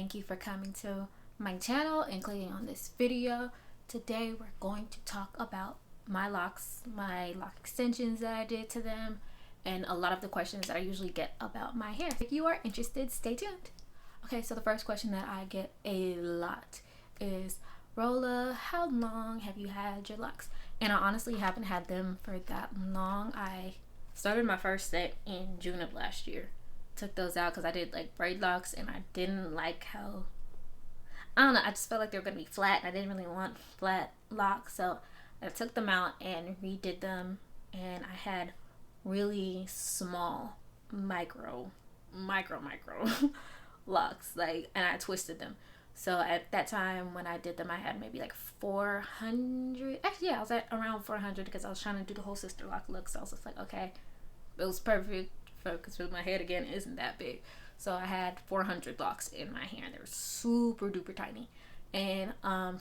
Thank you for coming to my channel and clicking on this video. Today we're going to talk about my locks, my lock extensions that I did to them, and a lot of the questions that I usually get about my hair. If you are interested, stay tuned. Okay, so the first question that I get a lot is, Rolla, how long have you had your locks? And I honestly haven't had them for that long. I started my first set in June of last year. Took those out because I did like braid locks and I didn't like how, I don't know, I just felt like they were going to be flat and I didn't really want flat locks. So I took them out and redid them, and I had really small micro locks, like, and I twisted them. So at that time when I did them, I had maybe like 400. Actually, yeah, I was at around 400 because I was trying to do the whole sister lock look. So I was just like, okay, it was perfect because my head again isn't that big. So I had 400 locks in my hair. They were super duper tiny. And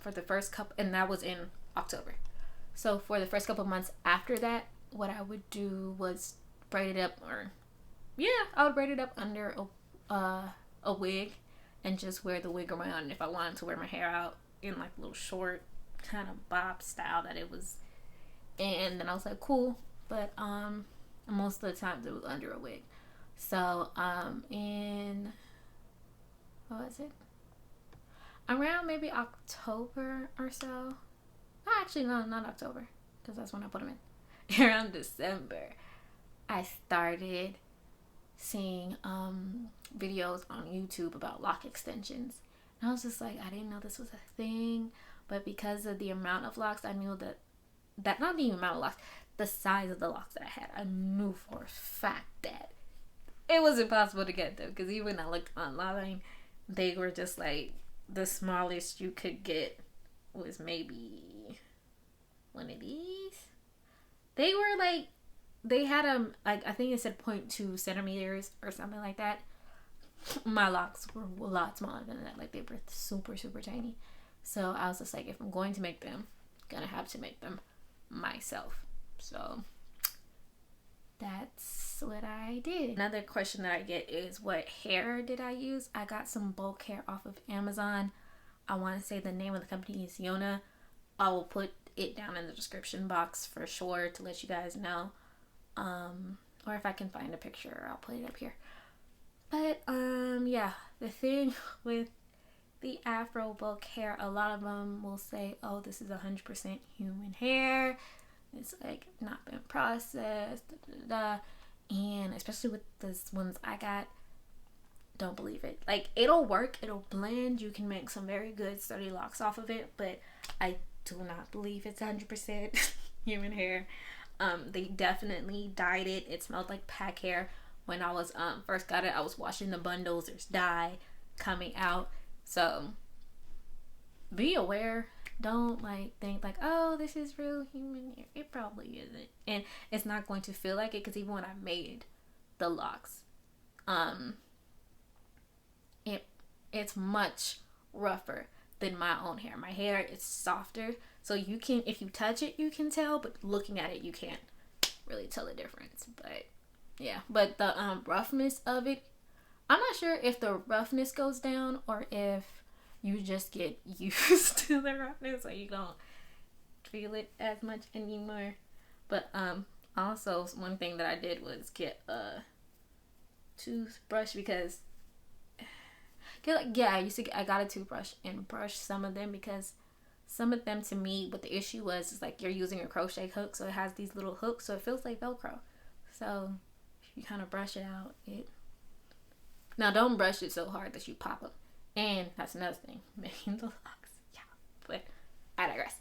for the first couple, and that was in October. So for the first couple months after that, what I would do was braid it up, or yeah, I would braid it up under a wig and just wear the wig around. If I wanted to wear my hair out in like a little short kind of bob style that it was, and then I was like, cool. But most of the times it was under a wig. So in, what was it, around maybe October or so. Actually, no, not October, because that's when I put them in. Around December, I started seeing videos on YouTube about lock extensions. And I was just like, I didn't know this was a thing. But because of the amount of locks, I knew that not the amount of locks, the size of the locks that I had, I knew for a fact that it was impossible to get them. Because even when I looked online, they were just like, the smallest you could get was maybe one of these. They were like, they had like, I think it said 0.2 centimeters or something like that. My locks were a lot smaller than that. Like, they were super tiny. So I was just like, if I'm going to make them, I'm gonna have to make them myself. So that's what I did. Another question that I get is, what hair did I use? I got some bulk hair off of Amazon. I want to say the name of the company is Yona. I will put it down in the description box for sure to let you guys know. Or if I can find a picture, I'll put it up here. But yeah, the thing with the Afro bulk hair, a lot of them will say, oh, this is 100% human hair. It's like not been processed, and especially with the ones I got, don't believe it. Like, it'll work, it'll blend, you can make some very good sturdy locks off of it, but I do not believe it's 100% human hair. They definitely dyed it. It smelled like pack hair. When I was first got it, I was washing the bundles. There's dye coming out. So be aware. Don't like think like, oh, this is real human hair. It probably isn't. And it's not going to feel like it, because even when I made the locks, it's much rougher than my own hair. My hair is softer, so you can, if you touch it, you can tell, but looking at it, you can't really tell the difference. But yeah, but the roughness of it, I'm not sure if the roughness goes down or if you just get used to the roughness, so you don't feel it as much anymore. But also one thing that I did was get a toothbrush, because I got a toothbrush and brushed some of them, because some of them, to me, what the issue was is like, you're using a crochet hook, so it has these little hooks, so it feels like Velcro. So if you kind of brush it out, now don't brush it so hard that you pop them. And that's another thing, making the locks. Yeah, but I digress.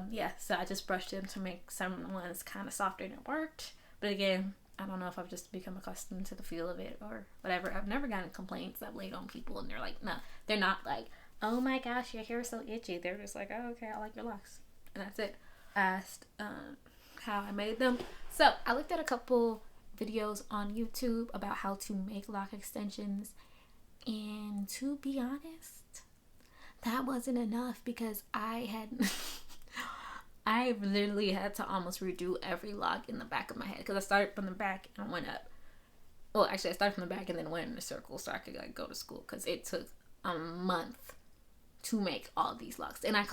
Yeah, so I just brushed them to make some ones kind of softer, and it worked. But again, I don't know if I've just become accustomed to the feel of it or whatever. I've never gotten complaints I've laid on people and they're like, no, they're not like, oh my gosh, your hair is so itchy. They're just like, oh, okay, I like your locks. And that's it. Asked how I made them. So I looked at a couple videos on YouTube about how to make lock extensions. And to be honest, that wasn't enough, because I literally had to almost redo every lock in the back of my head, because I started from the back and went up. Well, actually, I started from the back and then went in a circle so I could like go to school, because it took a month to make all these locks. And I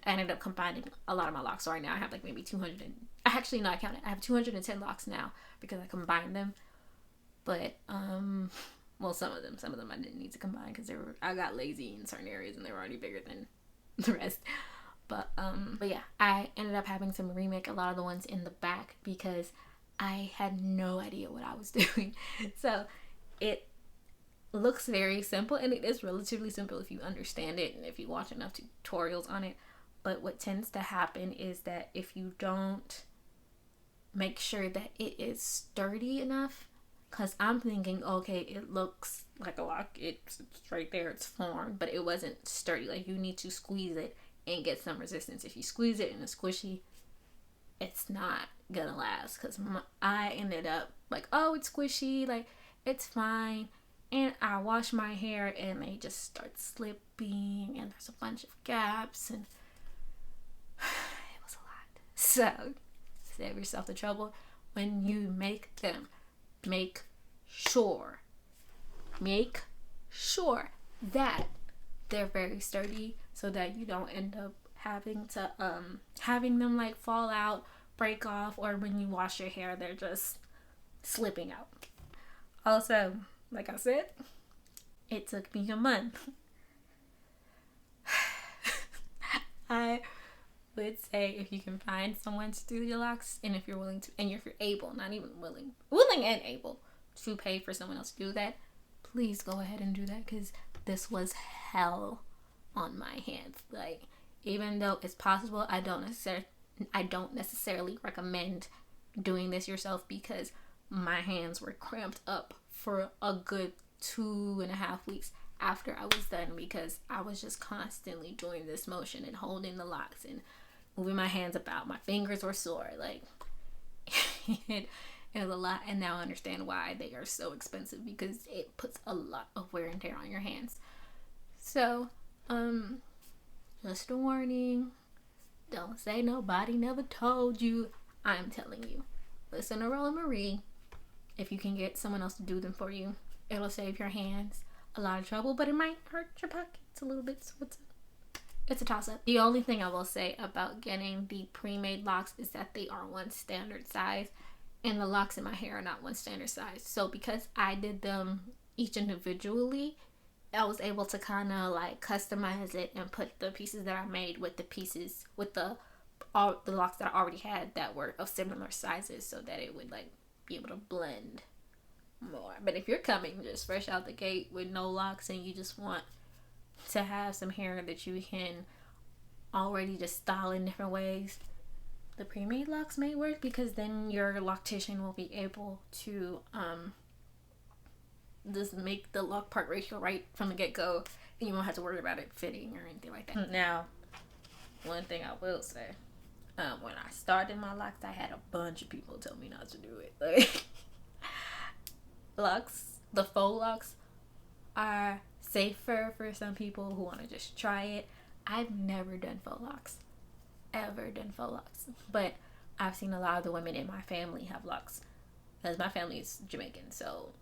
ended up combining a lot of my locks. So right now I have like maybe 200 and actually no, I counted. I have 210 locks now because I combined them. But well, some of them I didn't need to combine because I got lazy in certain areas and they were already bigger than the rest. But yeah, I ended up having to remake a lot of the ones in the back because I had no idea what I was doing. So it looks very simple, and it is relatively simple if you understand it and if you watch enough tutorials on it. But what tends to happen is that if you don't make sure that it is sturdy enough, because I'm thinking, okay, it looks like a lock, it's right there, it's formed, but it wasn't sturdy. Like, you need to squeeze it and get some resistance. If you squeeze it and it's squishy, it's not gonna last. Because I ended up like, oh, it's squishy, like it's fine. And I wash my hair and they just start slipping and there's a bunch of gaps and it was a lot. So save yourself the trouble. When you make them, make sure that they're very sturdy so that you don't end up having them like fall out, break off, or when you wash your hair they're just slipping out. Also, like I said, it took me a month. I would say if you can find someone to do your locks, and if you're willing to, and if you're able, not even willing and able to pay for someone else to do that, please go ahead and do that, because this was hell on my hands. Like, even though it's possible, I don't necessarily recommend doing this yourself, because my hands were cramped up for a good 2.5 weeks after I was done, because I was just constantly doing this motion and holding the locks and moving my hands about. My fingers were sore. Like, it was a lot, and now I understand why they are so expensive, because it puts a lot of wear and tear on your hands. So, just a warning. Don't say nobody never told you. I'm telling you. Listen to Rolla Marie. If you can get someone else to do them for you, it'll save your hands a lot of trouble, but it might hurt your pockets a little bit, so it's a toss-up. The only thing I will say about getting the pre-made locks is that they are one standard size, and the locks in my hair are not one standard size. So because I did them each individually, I was able to kind of like customize it and put the pieces that I made with all the locks that I already had that were of similar sizes, so that it would like be able to blend more. But if you're coming just fresh out the gate with no locks and you just want to have some hair that you can already just style in different ways, the pre-made locks may work, because then your loctician will be able to just make the lock part ratio right from the get-go, and you won't have to worry about it fitting or anything like that. Now, one thing I will say, when I started my locks, I had a bunch of people tell me not to do it. Like, locks, the faux locks are safer for some people who want to just try it. I've never done faux locks. But I've seen a lot of the women in my family have locks, because my family is Jamaican, so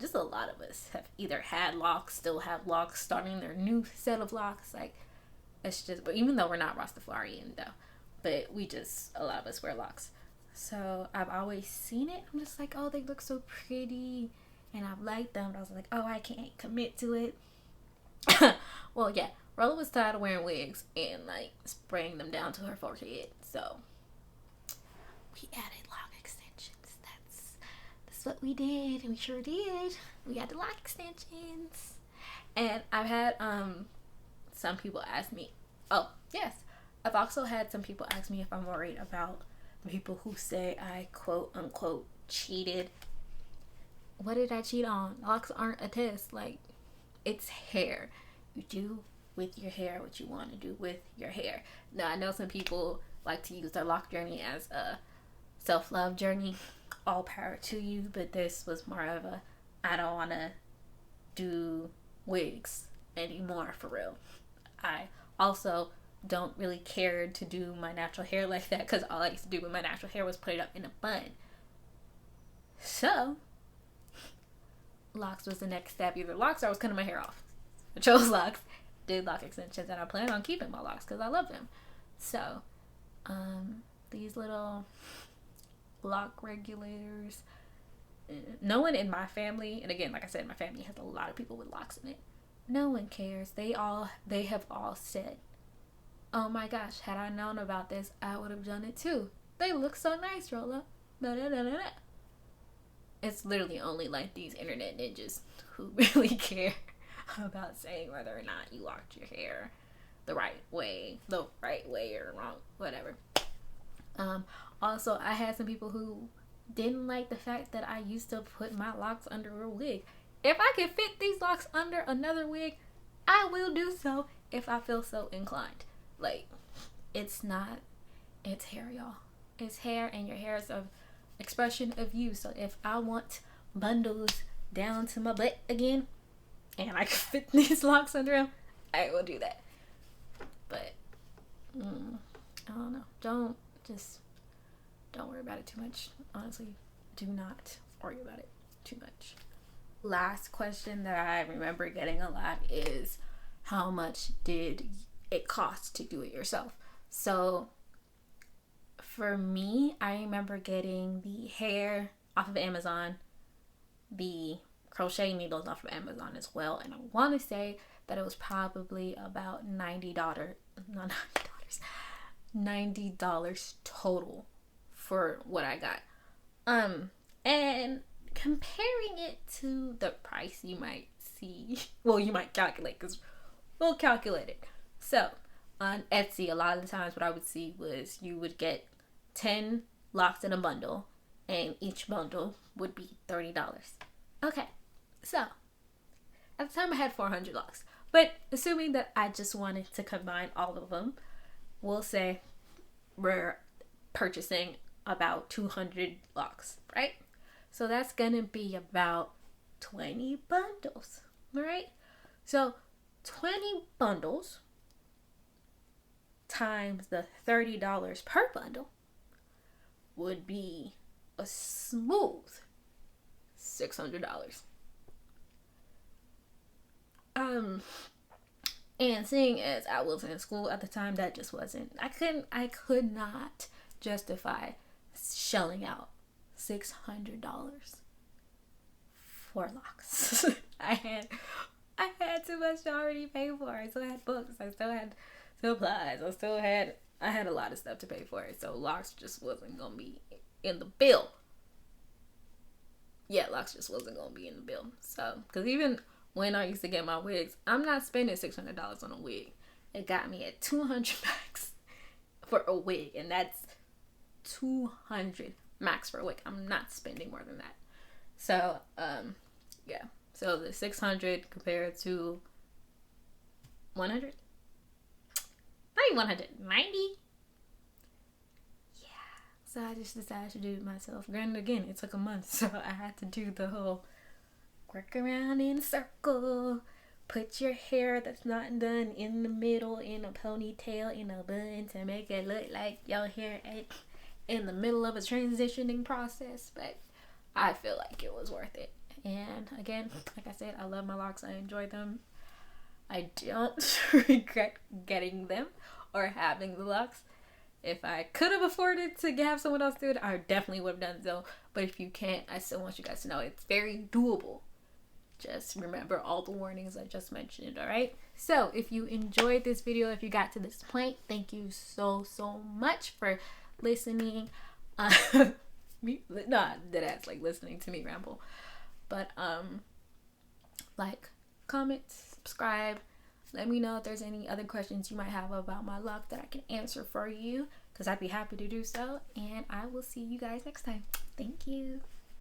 just a lot of us have either had locks, still have locks, starting their new set of locks. Like, it's just, but even though we're not Rastafarian though, but a lot of us wear locks. So I've always seen it. I'm just like, oh, they look so pretty, and I've liked them, but I was like, oh, I can't commit to it. Well, yeah, Rolla was tired of wearing wigs and like spraying them down to her forehead, so we added lock extensions. That's what we did. We sure did. We added lock extensions. And I've had some people ask me, oh yes, I've also had some people ask me if I'm worried about the people who say I quote unquote cheated. What did I cheat on? Locks aren't a test. Like, it's hair. You do with your hair what you want to do with your hair. Now, I know some people like to use their lock journey as a self-love journey. All power to you, but this was more of a, I don't want to do wigs anymore, for real. I also don't really care to do my natural hair like that, because all I used to do with my natural hair was put it up in a bun. So locks was the next step. Either locks or I was cutting my hair off. I chose locks, did lock extensions, and I plan on keeping my locks because I love them. So, these little lock regulators, no one in my family, and again, like I said, my family has a lot of people with locks in it. No one cares. They have all said, oh my gosh, had I known about this, I would have done it too. They look so nice, Rolla. It's literally only like these internet ninjas who really care about saying whether or not you locked your hair the right way or wrong, whatever. Also, I had some people who didn't like the fact that I used to put my locks under a wig. If I can fit these locks under another wig, I will do so if I feel so inclined. Like, it's hair, y'all. It's hair, and your hair is an expression of you. So if I want bundles down to my butt again, and I can fit these locks under them, I will do that. But, I don't know. Don't worry about it too much. Honestly, do not worry about it too much. Last question that I remember getting a lot is, how much did it cost to do it yourself? So for me, I remember getting the hair off of Amazon, the crochet needles off of Amazon as well, and I want to say that it was probably about $90 total for what I got. And comparing it to the price you might see, well, you might calculate, because we'll calculate it. So on Etsy, a lot of the times what I would see was you would get 10 locks in a bundle, and each bundle would be $30. Okay, so at the time I had 400 locks, but assuming that I just wanted to combine all of them, we'll say we're purchasing about 200 locks, right? So that's gonna be about 20 bundles, right? So 20 bundles times the $30 per bundle would be a smooth $600. And seeing as I was in school at the time, that just wasn't, I could not justify shelling out $600 for locks. I had too much to already pay for. I still had books, I still had supplies, I had a lot of stuff to pay for it, so locks just wasn't gonna be in the bill. Yeah, locks just wasn't gonna be in the bill. So, because even when I used to get my wigs, I'm not spending $600 on a wig. It got me at $200 max for a wig, and that's $200 max for a wig. I'm not spending more than that. So, yeah. So the 600 compared to 100? Not even 190? Yeah. So I just decided to do it myself. Granted, again, it took a month, so I had to do the whole work around in a circle, put your hair that's not done in the middle in a ponytail in a bun to make it look like your hair in the middle of a transitioning process. But I feel like it was worth it. And again, like I said, I love my locks. I enjoy them. I don't regret getting them or having the locks. If I could have afforded to have someone else do it, I definitely would have done so. But if you can't, I still want you guys to know it's very doable. Just remember all the warnings I just mentioned, alright? So, if you enjoyed this video, if you got to this point, thank you so much for listening. Deadass, like listening to me ramble. But, like, comment, subscribe. Let me know if there's any other questions you might have about my lock that I can answer for you, because I'd be happy to do so. And I will see you guys next time. Thank you.